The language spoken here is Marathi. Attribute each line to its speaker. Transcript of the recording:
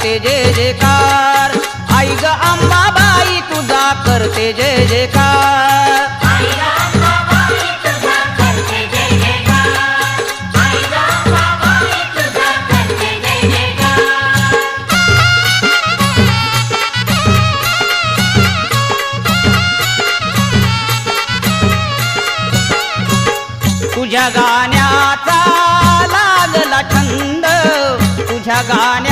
Speaker 1: करते जय जयकार, आई ग अंबाबाई तुझा करते जय जयकार। तुझ्या गाण्याचा लागला छंद, तुझ्या गाण्या